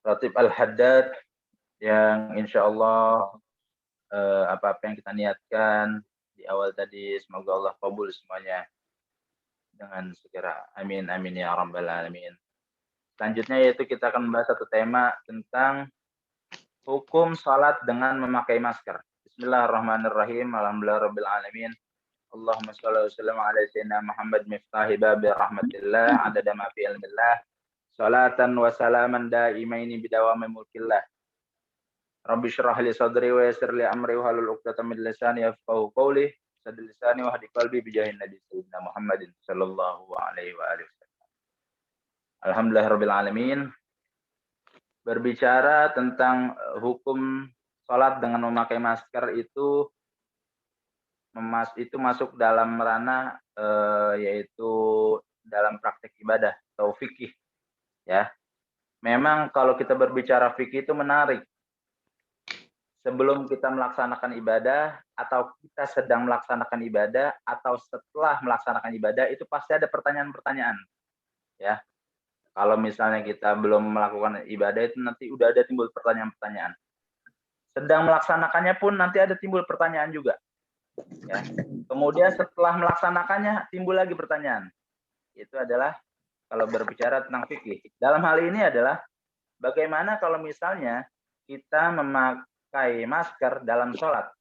Ratib Al-Haddad yang insya Allah apa-apa yang kita niatkan di awal tadi semoga Allah kabul semuanya dengan segera. Amin amin ya rabbal alamin. Selanjutnya yaitu kita akan membahas satu tema tentang hukum salat dengan memakai masker. Bismillahirrahmanirrahim. Alhamdulillahirabbil alamin. Allahumma shalli wa sallim ala sayyidina Muhammad miftahi babi rahmatillah adada ma fi ilmillah. Salatan wa salaman daimaini bidawami mulkillah. Rabbi syrah li sadri wa yassir li amri wa halul 'uqdatam min lisani yafqahu qawli. Sadil lisani wa hadi qalbi bi jahin nabi sayyidina Muhammadin sallallahu alaihi wa alihi wasallam. Alhamdulillahirabbil alamin. Berbicara tentang hukum salat dengan memakai masker itu masuk dalam ranah yaitu dalam praktek ibadah atau fikih ya. Memang kalau kita berbicara fikih itu menarik. Sebelum kita melaksanakan ibadah atau kita sedang melaksanakan ibadah atau setelah melaksanakan ibadah itu pasti ada pertanyaan-pertanyaan ya. Kalau misalnya kita belum melakukan ibadah itu nanti udah ada timbul pertanyaan-pertanyaan. Sedang melaksanakannya pun nanti ada timbul pertanyaan juga. Ya. Kemudian setelah melaksanakannya timbul lagi pertanyaan. Itu adalah kalau berbicara tentang fikih. Dalam hal ini adalah bagaimana kalau misalnya kita memakai masker dalam sholat.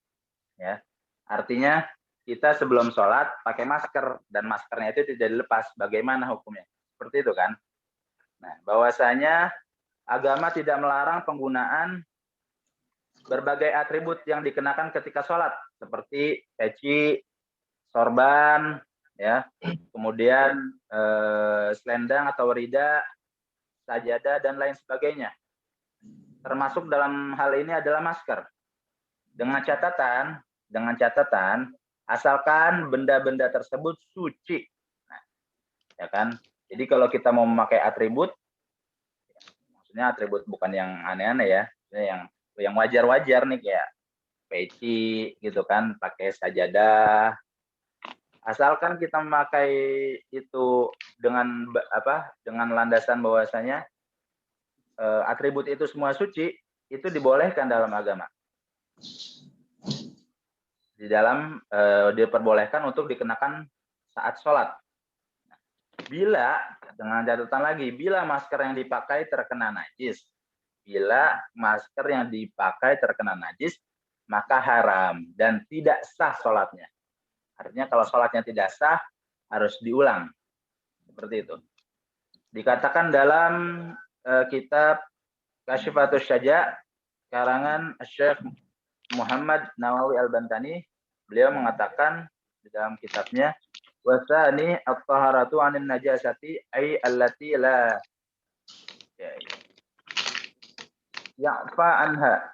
Ya. Artinya kita sebelum sholat pakai masker dan maskernya itu tidak dilepas. Bagaimana hukumnya? Seperti itu kan? Nah, bahwasanya agama tidak melarang penggunaan berbagai atribut yang dikenakan ketika sholat, seperti peci, sorban, ya, kemudian selendang atau rida, sajadah dan lain sebagainya. Termasuk dalam hal ini adalah masker. Dengan catatan, asalkan benda-benda tersebut suci, nah, ya kan? Jadi kalau kita mau memakai atribut, maksudnya atribut bukan yang aneh-aneh ya, yang wajar-wajar nih kayak peci gitu kan, pakai sajadah. Asalkan kita memakai itu dengan dengan landasan bahwasanya atribut itu semua suci, itu dibolehkan dalam agama. Di dalam diperbolehkan untuk dikenakan saat sholat. Bila, dengan catatan lagi, bila masker yang dipakai terkena najis, maka haram dan tidak sah sholatnya. Artinya kalau sholatnya tidak sah, harus diulang. Seperti itu. Dikatakan dalam kitab Kasyifatus Syaja, karangan Syekh Muhammad Nawawi Al-Bantani, beliau mengatakan di dalam kitabnya, wasani at-taharatu 'anil najasati ay allati la ya'fa anha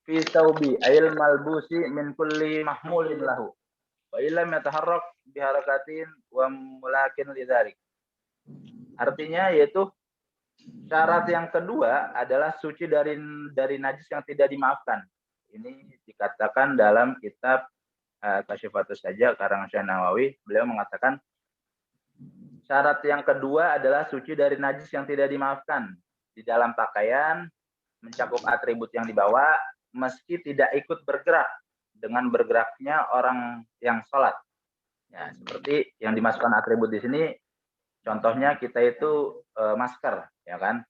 fi thawbi ayil malbusi min kulli mahmulin lahu wa illam yataharrak bi harakatin wa mulakin lidzalik. Artinya yaitu syarat yang kedua adalah suci dari najis yang tidak dimaafkan. Ini dikatakan dalam kitab Kasyifatus Syaja karangan Syekh Nawawi, beliau mengatakan syarat yang kedua adalah suci dari najis yang tidak dimaafkan di dalam pakaian, mencakup atribut yang dibawa meski tidak ikut bergerak dengan bergeraknya orang yang sholat. Ya, seperti yang dimasukkan atribut di sini, contohnya kita itu masker, ya kan?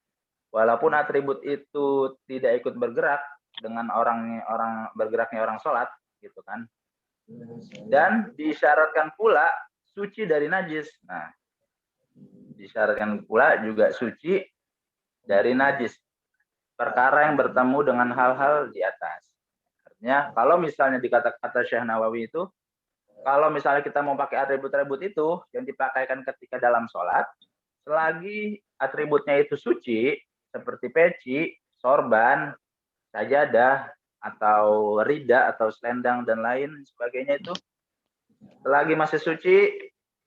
Walaupun atribut itu tidak ikut bergerak dengan orang bergeraknya orang sholat, gitu kan? Dan disyaratkan pula suci dari najis. Nah, disyaratkan pula juga suci dari najis. Perkara yang bertemu dengan hal-hal di atas. Artinya, kalau misalnya dikata-kata Syekh Nawawi itu, kalau misalnya kita mau pakai atribut-atribut itu yang dipakaikan ketika dalam sholat, selagi atributnya itu suci, seperti peci, sorban, sajadah, atau rida, atau selendang, dan lain sebagainya itu, selagi masih suci,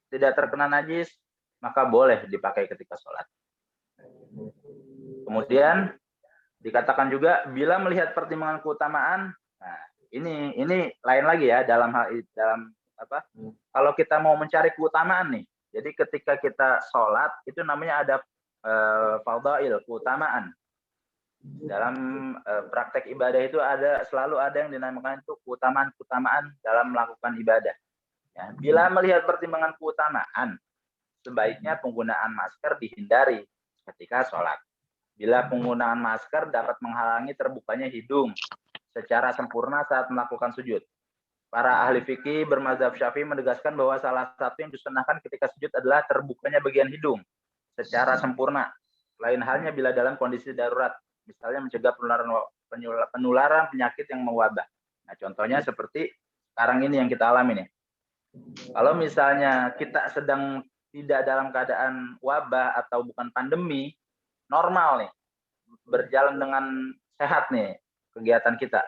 tidak terkena najis, maka boleh dipakai ketika sholat. Kemudian dikatakan juga bila melihat pertimbangan keutamaan, nah ini lain lagi ya dalam kalau kita mau mencari keutamaan nih. Jadi ketika kita sholat itu namanya ada fadail, keutamaan. Dalam praktek ibadah itu selalu ada yang dinamakan itu keutamaan dalam melakukan ibadah. Ya, bila melihat pertimbangan keutamaan, sebaiknya penggunaan masker dihindari ketika sholat. Bila penggunaan masker dapat menghalangi terbukanya hidung secara sempurna saat melakukan sujud. Para ahli fikih bermazhab Syafi'i menegaskan bahwa salah satu yang disunahkan ketika sujud adalah terbukanya bagian hidung secara sempurna. Lain halnya bila dalam kondisi darurat, misalnya mencegah penularan penyakit yang mewabah. Nah, contohnya seperti sekarang ini yang kita alami nih. Kalau misalnya kita sedang tidak dalam keadaan wabah atau bukan pandemi, normal nih, berjalan dengan sehat nih kegiatan kita.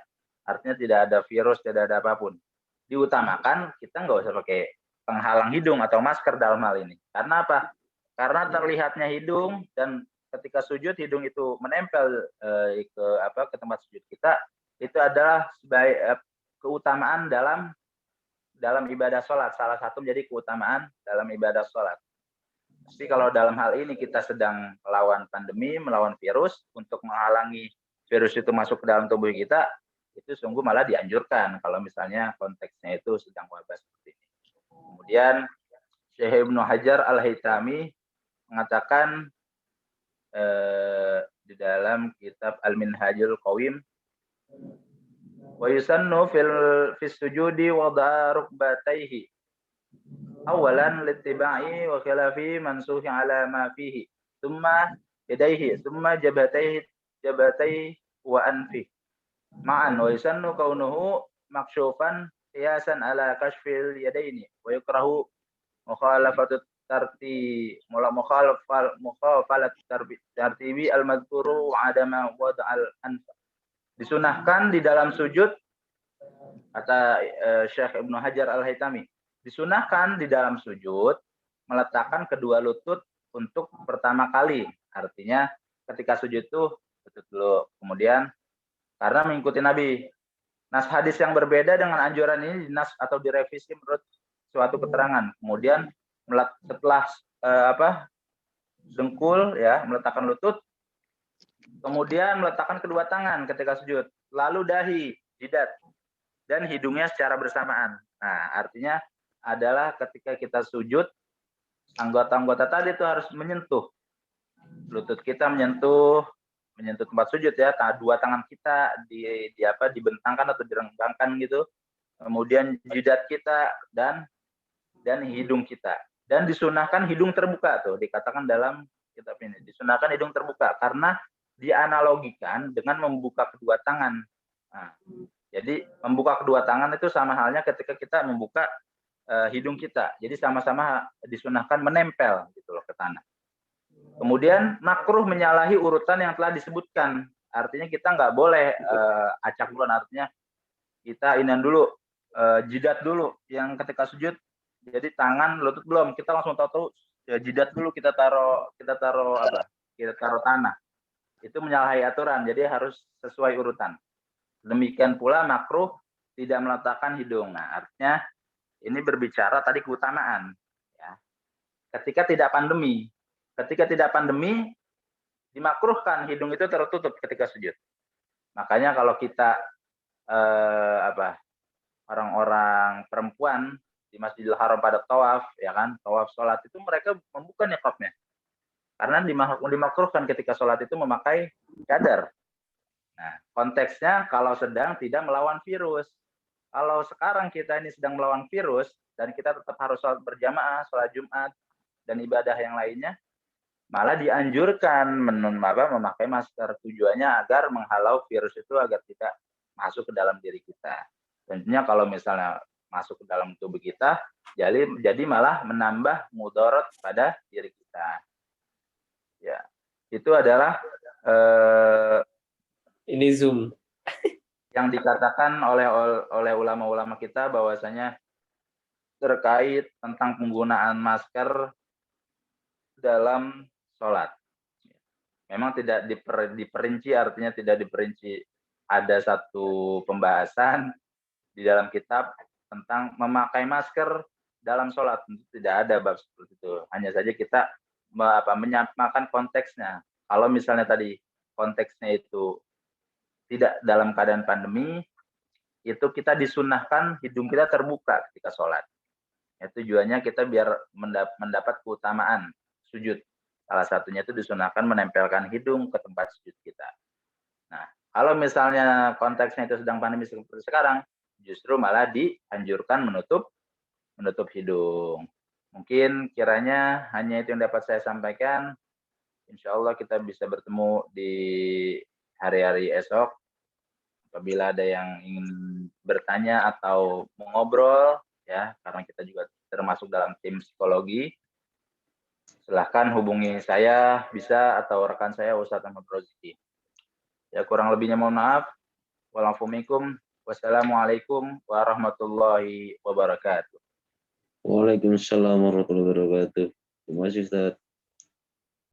Artinya tidak ada virus, tidak ada apapun. Diutamakan kita nggak usah pakai penghalang hidung atau masker dalam hal ini. Karena apa? Karena terlihatnya hidung dan ketika sujud hidung itu menempel ke tempat sujud kita, itu adalah sebagai keutamaan dalam ibadah sholat. Salah satu menjadi keutamaan dalam ibadah sholat. Tapi kalau dalam hal ini kita sedang melawan pandemi, melawan virus, untuk menghalangi virus itu masuk ke dalam tubuh kita, itu sungguh malah dianjurkan kalau misalnya konteksnya itu sedang wabah seperti ini. Kemudian Syekh Ibnu Hajar Al-Haytami mengatakan di dalam kitab Al-Minhajul Qawim, wa yusannu fis sujudi wada'a rukbatayhi awalan littiba'i wa khilafi mansuhi ala ma fihi thumma yadayhi thumma jabatayhi wa anfi ma'an wa yusannu kaunuhu maksyufan qiyasan ala kashfil yadaini wa yukrahu mukhalafatu mukhafalat tartibi al-madhkuru wa adama wad'al anfa. Disunahkan di dalam sujud, kata Syekh Ibnu Hajar Al-Haytami, disunahkan di dalam sujud meletakkan kedua lutut untuk pertama kali. Artinya ketika sujud itu lutut dulu, kemudian karena mengikuti Nabi. Nas hadis yang berbeda dengan anjuran ini dinas atau direvisi menurut suatu keterangan. Kemudian setelah dengkul ya, meletakkan lutut, kemudian meletakkan kedua tangan ketika sujud, lalu dahi, jidat, dan hidungnya secara bersamaan. Nah, artinya adalah ketika kita sujud, anggota-anggota tadi itu harus menyentuh lutut kita, menyentuh tempat sujud ya, dua tangan kita dibentangkan atau direnggangkan gitu, kemudian jidat kita dan hidung kita, dan disunahkan hidung terbuka tuh, dikatakan dalam kitab ini disunahkan hidung terbuka karena dianalogikan dengan membuka kedua tangan. Nah, jadi membuka kedua tangan itu sama halnya ketika kita membuka hidung kita, jadi sama-sama disunahkan menempel gitu loh ke tanah. Kemudian makruh menyalahi urutan yang telah disebutkan. Artinya kita nggak boleh acak duluan. Artinya kita inian dulu, jidat dulu yang ketika sujud. Jadi tangan, lutut belum. Kita langsung tahu ya, jidat dulu kita taruh tanah. Itu menyalahi aturan. Jadi harus sesuai urutan. Demikian pula makruh tidak meletakkan hidung. Nah, artinya ini berbicara tadi keutamaan. Ya. Ketika tidak pandemi, dimakruhkan hidung itu tertutup ketika sujud. Makanya kalau kita orang-orang perempuan di Masjidil Haram pada tawaf, ya kan, tawaf sholat itu mereka membuka niqabnya. Karena dimakruhkan ketika sholat itu memakai cadar. Nah, konteksnya kalau sedang tidak melawan virus. Kalau sekarang kita ini sedang melawan virus dan kita tetap harus sholat berjamaah, sholat Jumat dan ibadah yang lainnya, malah dianjurkan memakai masker. Tujuannya agar menghalau virus itu agar tidak masuk ke dalam diri kita. Tentunya kalau misalnya masuk ke dalam tubuh kita, jadi malah menambah mudarat pada diri kita. Ya, itu adalah ini Zoom yang dikatakan oleh ulama-ulama kita bahwasanya terkait tentang penggunaan masker dalam sholat. Memang tidak diperinci, artinya tidak diperinci ada satu pembahasan di dalam kitab tentang memakai masker dalam sholat. Tidak ada bab seperti itu. Hanya saja kita menyamakan konteksnya. Kalau misalnya tadi konteksnya itu tidak dalam keadaan pandemi, itu kita disunahkan hidung kita terbuka ketika sholat. Ya, tujuannya kita biar mendapat keutamaan sujud. Salah satunya itu disunahkan menempelkan hidung ke tempat sujud kita. Nah, kalau misalnya konteksnya itu sedang pandemi seperti sekarang, justru malah dianjurkan menutup hidung. Mungkin kiranya hanya itu yang dapat saya sampaikan. Insya Allah kita bisa bertemu di hari-hari esok. Apabila ada yang ingin bertanya atau mengobrol, ya, karena kita juga termasuk dalam tim psikologi, silahkan hubungi saya bisa atau rekan saya Ustadz Ahmad Roziki. Ya, kurang lebihnya mohon maaf. Wassalamualaikum warahmatullahi wabarakatuh. Waalaikumsalam warahmatullahi wabarakatuh. Terima kasih Ustaz.